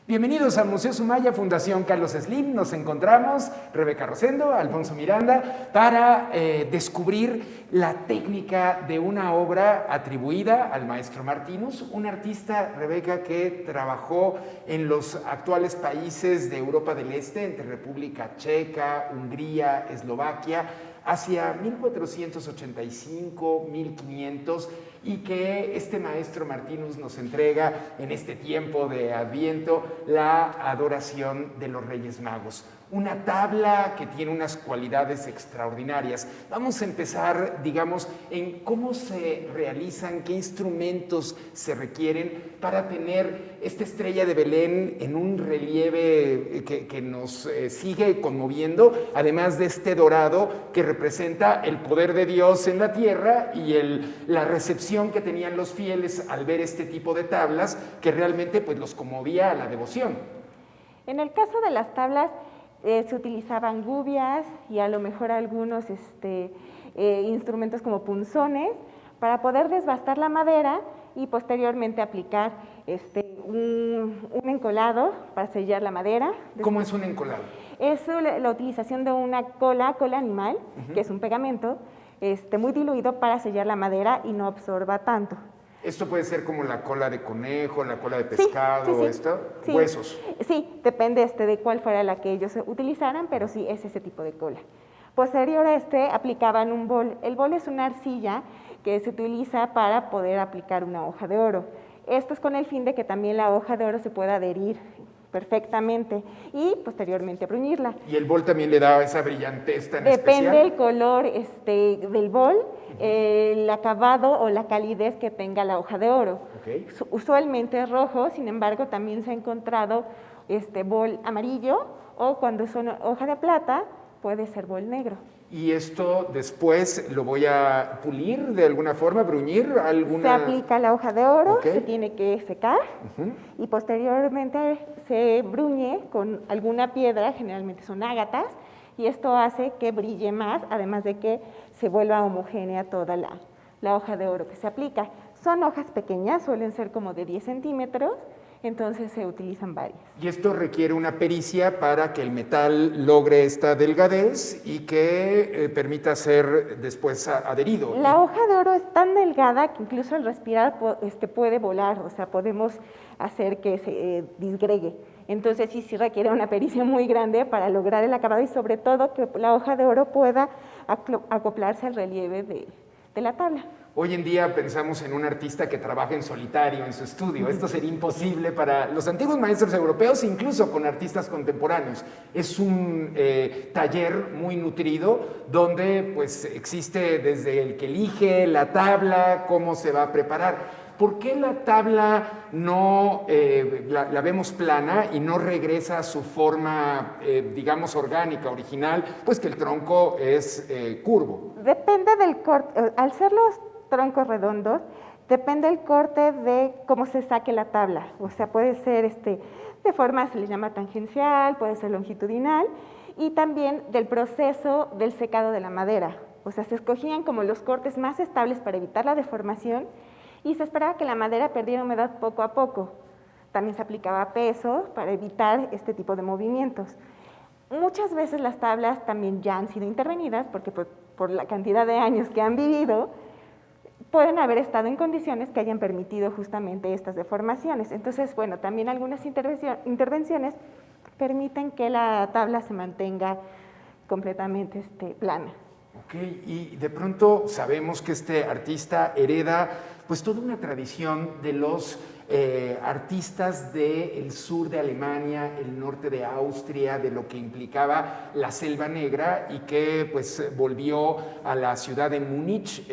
Bienvenidos al Museo Sumaya, Fundación Carlos Slim. Nos encontramos, Rebeca Rosendo, Alfonso Miranda, para descubrir la técnica de una obra atribuida al maestro Martinus, un artista, Rebeca, que trabajó en los actuales países de Europa del Este, entre República Checa, Hungría, Eslovaquia, hacia 1485, 1500, y que este maestro Martinus nos entrega en este tiempo de Adviento la adoración de los Reyes Magos. Una tabla que tiene unas cualidades extraordinarias. Vamos a empezar, digamos, en cómo se realizan, qué instrumentos se requieren para tener esta estrella de Belén en un relieve que nos sigue conmoviendo, además de este dorado que representa el poder de Dios en la tierra y la recepción que tenían los fieles al ver este tipo de tablas que realmente pues los conmovía a la devoción. En el caso de las tablas se utilizaban gubias y a lo mejor algunos instrumentos como punzones para poder desbastar la madera y posteriormente aplicar un encolado para sellar la madera. ¿Cómo es un encolado? Es la utilización de una cola animal, que es un pegamento muy diluido para sellar la madera y no absorba tanto. ¿Esto puede ser como la cola de conejo, la cola de pescado, sí. esto? Sí. Huesos. Sí, depende de cuál fuera la que ellos utilizaran, pero sí es ese tipo de cola. Posterior a aplicaban un bol. El bol es una arcilla que se utiliza para poder aplicar una hoja de oro. Esto es con el fin de que también la hoja de oro se pueda adherir perfectamente y posteriormente bruñirla. ¿Y el bol también le da esa brillantez tan especial? Depende el color del bol, el acabado o la calidez que tenga la hoja de oro. Okay. Usualmente es rojo, sin embargo también se ha encontrado bol amarillo o cuando son hoja de plata puede ser bol negro. ¿Y esto después lo voy a pulir de alguna forma, bruñir? Se aplica la hoja de oro, okay, se tiene que secar y posteriormente se bruñe con alguna piedra, generalmente son ágatas, y esto hace que brille más, además de que se vuelva homogénea toda la hoja de oro que se aplica. Son hojas pequeñas, suelen ser como de 10 centímetros, entonces se utilizan varias. Y esto requiere una pericia para que el metal logre esta delgadez y que permita ser después adherido. La hoja de oro es tan delgada que incluso al respirar puede volar, o sea, podemos hacer que se disgregue. Entonces sí requiere una pericia muy grande para lograr el acabado y sobre todo que la hoja de oro pueda acoplarse al relieve de la tabla. Hoy en día pensamos en un artista que trabaja en solitario en su estudio. Esto sería imposible para los antiguos maestros europeos, incluso con artistas contemporáneos. Es un taller muy nutrido donde pues, existe desde el que elige la tabla, cómo se va a preparar. ¿Por qué la tabla no la vemos plana y no regresa a su forma, digamos, orgánica, original? Pues que el tronco es curvo. Depende del corte. Al ser los troncos redondos, depende el corte de cómo se saque la tabla. O sea, puede ser de forma, se le llama tangencial, puede ser longitudinal, y también del proceso del secado de la madera. O sea, se escogían como los cortes más estables para evitar la deformación y se esperaba que la madera perdiera humedad poco a poco. También se aplicaba peso para evitar este tipo de movimientos. Muchas veces las tablas también ya han sido intervenidas porque por la cantidad de años que han vivido, pueden haber estado en condiciones que hayan permitido justamente estas deformaciones. Entonces, bueno, también algunas intervenciones permiten que la tabla se mantenga completamente plana. Ok, y de pronto sabemos que este artista hereda pues toda una tradición de los artistas del sur de Alemania, el norte de Austria, de lo que implicaba la Selva Negra y que pues volvió a la ciudad de Múnich,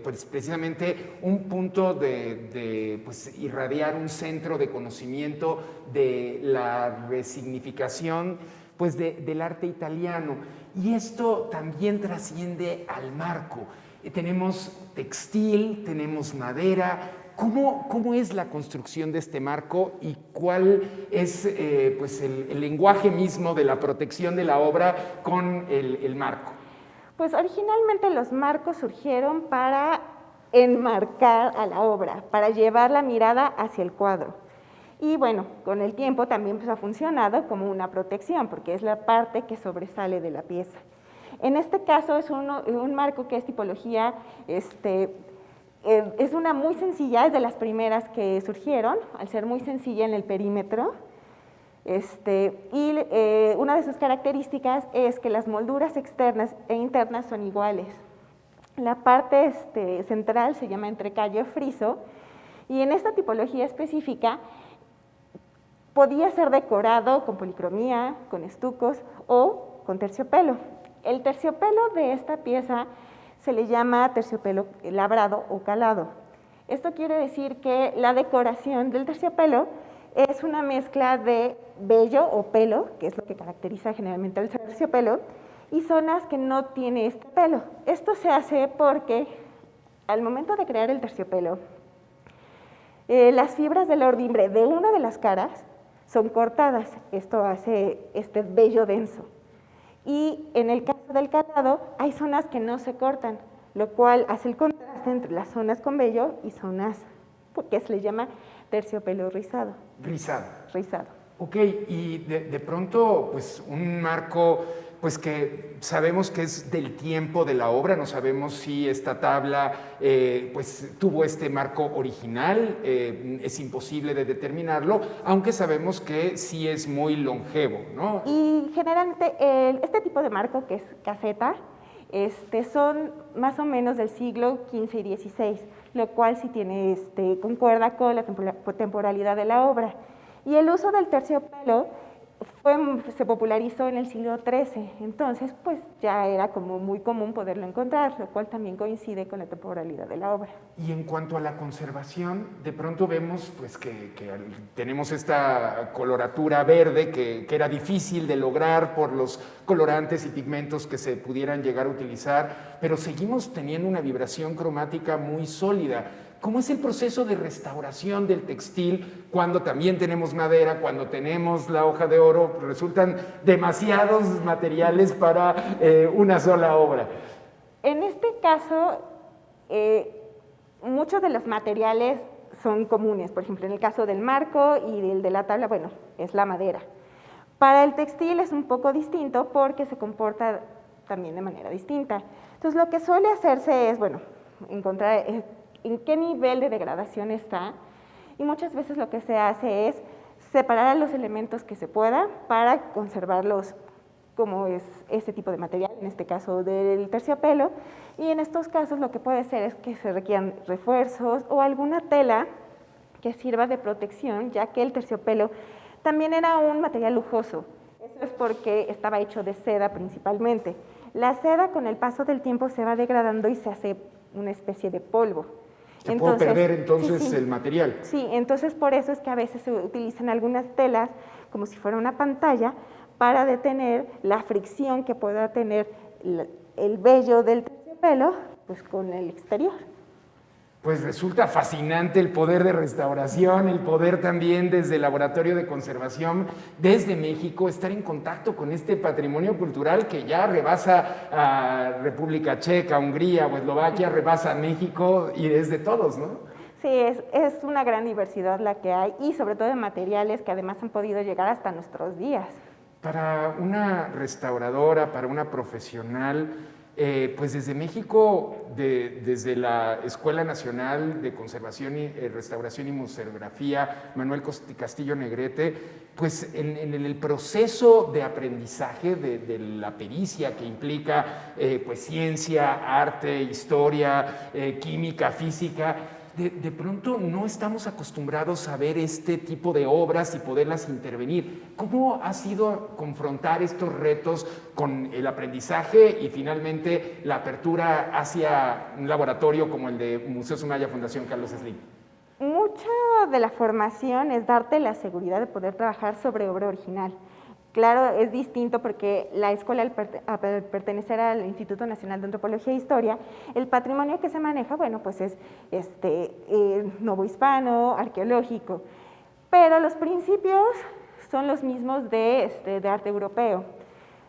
pues precisamente un punto de pues, irradiar un centro de conocimiento de la resignificación pues, del arte italiano. Y esto también trasciende al marco. Tenemos textil, tenemos madera. ¿Cómo es la construcción de este marco y cuál es pues el lenguaje mismo de la protección de la obra con el marco? Pues originalmente los marcos surgieron para enmarcar a la obra, para llevar la mirada hacia el cuadro. Y bueno, con el tiempo también pues, ha funcionado como una protección, porque es la parte que sobresale de la pieza. En este caso es un marco que es tipología, es una muy sencilla, es de las primeras que surgieron, al ser muy sencilla en el perímetro. Una de sus características es que las molduras externas e internas son iguales. La parte central se llama entrecallo friso, y en esta tipología específica podía ser decorado con policromía, con estucos o con terciopelo. El terciopelo de esta pieza se le llama terciopelo labrado o calado. Esto quiere decir que la decoración del terciopelo es una mezcla de vello o pelo, que es lo que caracteriza generalmente al terciopelo, y zonas que no tiene este pelo. Esto se hace porque al momento de crear el terciopelo, las fibras del ordimbre de una de las caras son cortadas. Esto hace este vello denso. Y en el caso del calado, hay zonas que no se cortan, lo cual hace el contraste entre las zonas con vello y zonas que se les llama terciopelo rizado. Rizado. Ok, y de pronto, pues un marco, pues que sabemos que es del tiempo de la obra, no sabemos si esta tabla pues tuvo este marco original, es imposible de determinarlo, aunque sabemos que sí es muy longevo, ¿no? Y generalmente este tipo de marco, que es caseta, son más o menos del siglo XV y XVI, lo cual sí tiene, concuerda con la temporalidad de la obra. Y el uso del terciopelo se popularizó en el siglo XIII, entonces pues ya era como muy común poderlo encontrar, lo cual también coincide con la temporalidad de la obra. Y en cuanto a la conservación, de pronto vemos pues que tenemos esta coloratura verde que era difícil de lograr por los colorantes y pigmentos que se pudieran llegar a utilizar, pero seguimos teniendo una vibración cromática muy sólida. ¿Cómo es el proceso de restauración del textil cuando también tenemos madera, cuando tenemos la hoja de oro? Resultan demasiados materiales para una sola obra. En este caso, muchos de los materiales son comunes. Por ejemplo, en el caso del marco y del de la tabla, bueno, es la madera. Para el textil es un poco distinto porque se comporta también de manera distinta. Entonces, lo que suele hacerse es, bueno, encontrar en qué nivel de degradación está, y muchas veces lo que se hace es separar a los elementos que se pueda para conservarlos como es este tipo de material, en este caso del terciopelo, y en estos casos lo que puede ser es que se requieran refuerzos o alguna tela que sirva de protección, ya que el terciopelo también era un material lujoso. Eso es porque estaba hecho de seda principalmente. La seda con el paso del tiempo se va degradando y se hace una especie de polvo. ¿Se puede perder entonces el material? Sí, entonces por eso es que a veces se utilizan algunas telas como si fuera una pantalla para detener la fricción que pueda tener el vello del terciopelo pues, con el exterior. Pues resulta fascinante el poder de restauración, el poder también desde el Laboratorio de Conservación, desde México, estar en contacto con este patrimonio cultural que ya rebasa a República Checa, Hungría o Eslovaquia, rebasa a México y es de todos, ¿no? Sí, es una gran diversidad la que hay y sobre todo de materiales que además han podido llegar hasta nuestros días. Para una restauradora, para una profesional, pues desde México, desde la Escuela Nacional de Conservación y Restauración y Museografía, Manuel Castillo Negrete, pues en el proceso de aprendizaje de la pericia que implica pues ciencia, arte, historia, química, física, de pronto no estamos acostumbrados a ver este tipo de obras y poderlas intervenir. ¿Cómo ha sido confrontar estos retos con el aprendizaje y finalmente la apertura hacia un laboratorio como el de Museo Sumaya Fundación Carlos Slim? Mucha de la formación es darte la seguridad de poder trabajar sobre obra original. Claro, es distinto porque la escuela, al pertenecer al Instituto Nacional de Antropología e Historia, el patrimonio que se maneja, bueno, pues es novohispano, arqueológico, pero los principios son los mismos de arte europeo.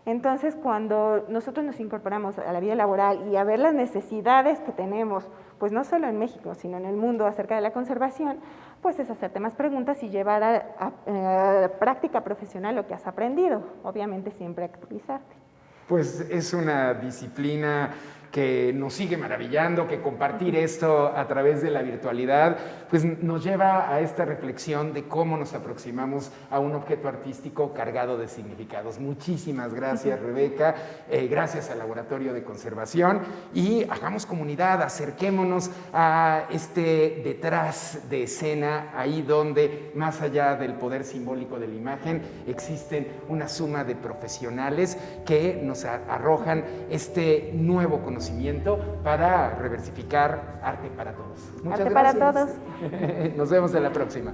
Entonces, cuando nosotros nos incorporamos a la vida laboral y a ver las necesidades que tenemos, pues no solo en México, sino en el mundo acerca de la conservación, pues es hacerte más preguntas y llevar a práctica profesional lo que has aprendido. Obviamente siempre actualizarte. Pues es una disciplina que nos sigue maravillando, que compartir esto a través de la virtualidad, pues nos lleva a esta reflexión de cómo nos aproximamos a un objeto artístico cargado de significados. Muchísimas gracias, Rebeca, gracias al Laboratorio de Conservación, y hagamos comunidad, acerquémonos a este detrás de escena, ahí donde, más allá del poder simbólico de la imagen, existen una suma de profesionales que nos arrojan este nuevo conocimiento para reversificar arte para todos. Muchas Arte gracias. para todos. Nos vemos en la próxima.